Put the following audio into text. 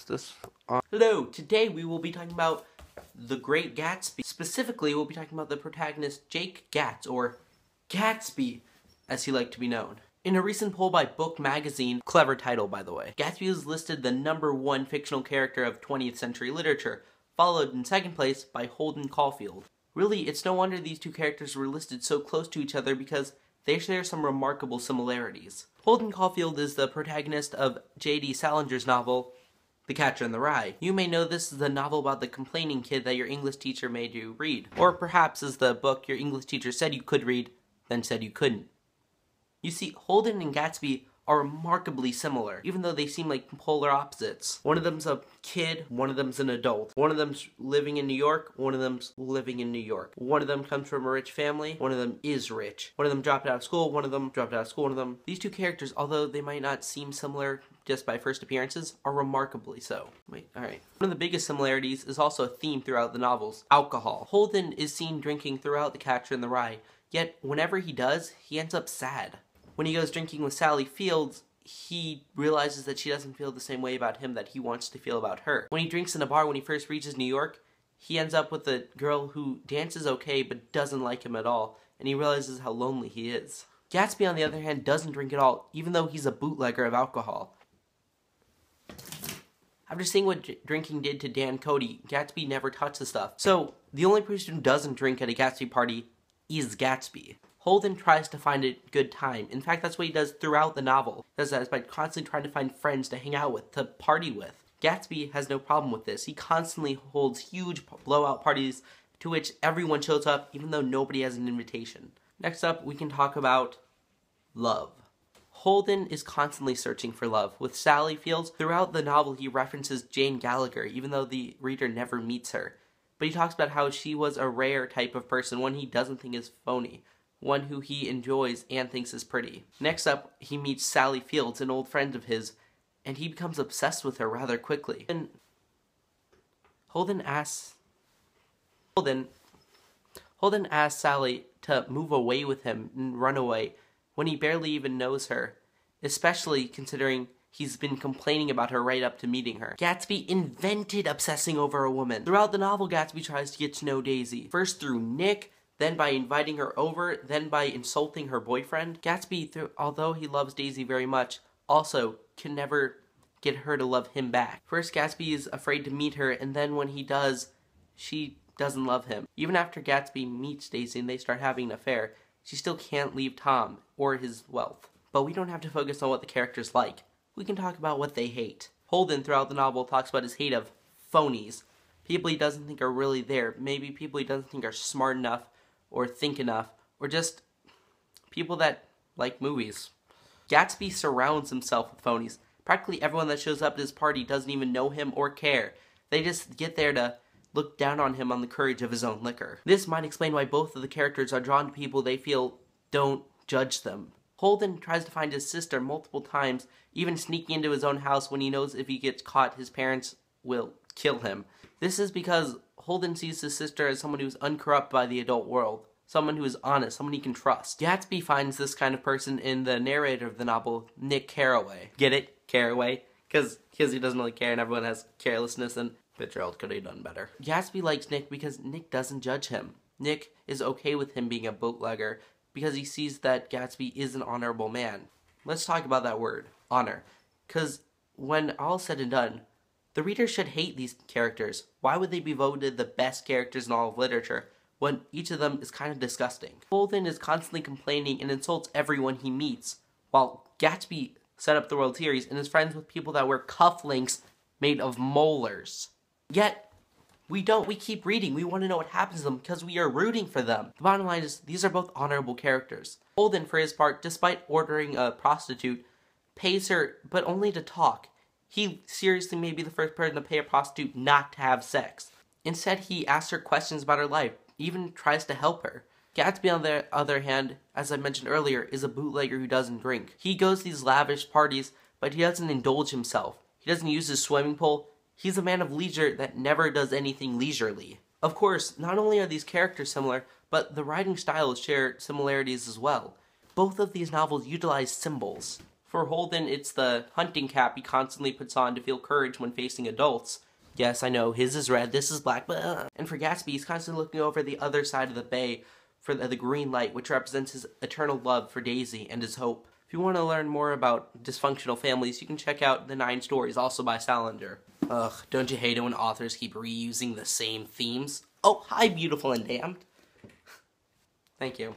this on? Hello, today we will be talking about The Great Gatsby. Specifically, we'll be talking about the protagonist Jake Gatz, or Gatsby, as he liked to be known. In a recent poll by Book Magazine, clever title by the way, Gatsby was listed the #1 fictional character of 20th century literature, followed in second place by Holden Caulfield. Really, it's no wonder these two characters were listed so close to each other because they share some remarkable similarities. Holden Caulfield is the protagonist of J.D. Salinger's novel, The Catcher in the Rye. You may know this is the novel about the complaining kid that your English teacher made you read. Or perhaps is the book your English teacher said you could read, then said you couldn't. You see, Holden and Gatsby are remarkably similar, even though they seem like polar opposites. One of them's a kid, one of them's an adult. One of them's living in New York, one of them's living in New York. One of them comes from a rich family, one of them is rich. One of them dropped out of school, one of them dropped out of school, one of them... These two characters, although they might not seem similar just by first appearances, are remarkably so. Alright. One of the biggest similarities is also a theme throughout the novels: alcohol. Holden is seen drinking throughout The Catcher in the Rye, yet whenever he does, he ends up sad. When he goes drinking with Sally Fields, he realizes that she doesn't feel the same way about him that he wants to feel about her. When he drinks in a bar when he first reaches New York, he ends up with a girl who dances okay but doesn't like him at all, and he realizes how lonely he is. Gatsby, on the other hand, doesn't drink at all, even though he's a bootlegger of alcohol. After seeing what drinking did to Dan Cody, Gatsby never touched the stuff. So, the only person who doesn't drink at a Gatsby party is Gatsby. Holden tries to find a good time. In fact, that's what he does throughout the novel. He does that by constantly trying to find friends to hang out with, to party with. Gatsby has no problem with this. He constantly holds huge blowout parties to which everyone shows up, even though nobody has an invitation. Next up, we can talk about love. Holden is constantly searching for love. With Sally Fields, throughout the novel he references Jane Gallagher, even though the reader never meets her. But he talks about how she was a rare type of person, one he doesn't think is phony, one who he enjoys and thinks is pretty. Next up, he meets Sally Fields, an old friend of his, and he becomes obsessed with her rather quickly. And Holden asks Sally to move away with him and run away when he barely even knows her, especially considering he's been complaining about her right up to meeting her. Gatsby invented obsessing over a woman. Throughout the novel, Gatsby tries to get to know Daisy, first through Nick, then by inviting her over, then by insulting her boyfriend. Gatsby, although he loves Daisy very much, also can never get her to love him back. First, Gatsby is afraid to meet her, and then when he does, she doesn't love him. Even after Gatsby meets Daisy and they start having an affair, she still can't leave Tom or his wealth. But we don't have to focus on what the characters like. We can talk about what they hate. Holden, throughout the novel, talks about his hate of phonies. People he doesn't think are really there. Maybe people he doesn't think are smart enough or think enough, or just people that like movies. Gatsby surrounds himself with phonies. Practically everyone that shows up at his party doesn't even know him or care. They just get there to look down on him on the courage of his own liquor. This might explain why both of the characters are drawn to people they feel don't judge them. Holden tries to find his sister multiple times, even sneaking into his own house when he knows if he gets caught, his parents will kill him. This is because Holden sees his sister as someone who is uncorrupted by the adult world, someone who is honest, someone he can trust. Gatsby finds this kind of person in the narrator of the novel, Nick Carraway. Get it? Carraway? Because he doesn't really care and everyone has carelessness, and Fitzgerald could have done better. Gatsby likes Nick because Nick doesn't judge him. Nick is okay with him being a bootlegger because he sees that Gatsby is an honorable man. Let's talk about that word, honor. Because when all said and done, the reader should hate these characters. Why would they be voted the best characters in all of literature when each of them is kind of disgusting? Holden is constantly complaining and insults everyone he meets, while Gatsby set up the World Series and is friends with people that wear cufflinks made of molars. Yet, we keep reading. We want to know what happens to them because we are rooting for them. The bottom line is, these are both honorable characters. Holden, for his part, despite ordering a prostitute, pays her, but only to talk. He seriously may be the first person to pay a prostitute not to have sex. Instead, he asks her questions about her life, even tries to help her. Gatsby, on the other hand, as I mentioned earlier, is a bootlegger who doesn't drink. He goes to these lavish parties, but he doesn't indulge himself. He doesn't use his swimming pool. He's a man of leisure that never does anything leisurely. Of course, not only are these characters similar, but the writing styles share similarities as well. Both of these novels utilize symbols. For Holden, it's the hunting cap he constantly puts on to feel courage when facing adults. Yes, I know, his is red, this is black, but And for Gatsby, he's constantly looking over the other side of the bay for the green light, which represents his eternal love for Daisy and his hope. If you want to learn more about dysfunctional families, you can check out The 9 Stories, also by Salinger. Ugh, don't you hate it when authors keep reusing the same themes? Oh, hi, Beautiful and Damned. Thank you.